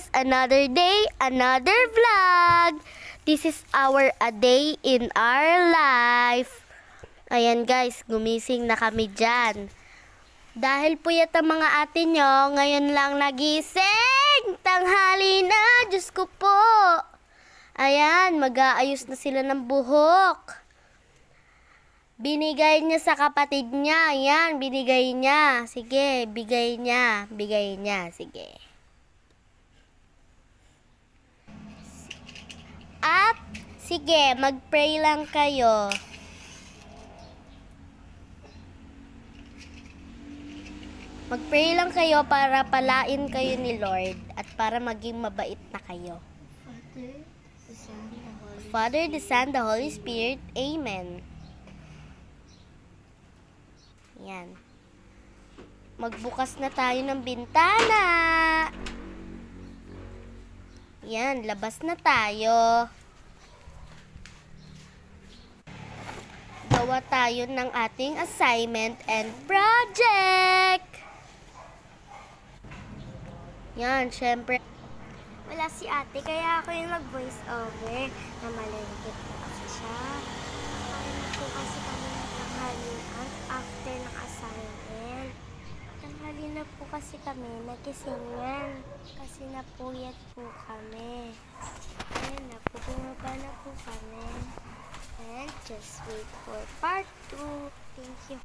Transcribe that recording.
guys! Another day, another vlog! This is our a day in our life. Ayan guys, gumising na kami dyan. Dahil puyat ang mga ate nyo, ngayon lang nagising! Tanghali na! Diyos ko po! Ayan, mag-aayos na sila ng buhok. Binigay niya sa kapatid niya. Ayan, binigay niya. Sige, bigay niya. Bigay niya. Sige. At, sige, mag-pray lang kayo. Mag-pray lang kayo para palain kayo ni Lord at para maging mabait na kayo. Father, the Son, the Holy Spirit. Amen. Yan. Magbukas na tayo ng bintana. Yan, labas na tayo. Gawa tayo ng ating assignment and project. Yan, syempre. Wala si ate, kaya ako yung nag-voice over na malengkit po kasi siya. Kaya na po kasi kami ng tanghalian after ng assignment. Tanghali na po kasi kami nagisingan kasi napuyat po kami. Ayun na po, bumaba na po kami. And just wait for part 2. Thank you.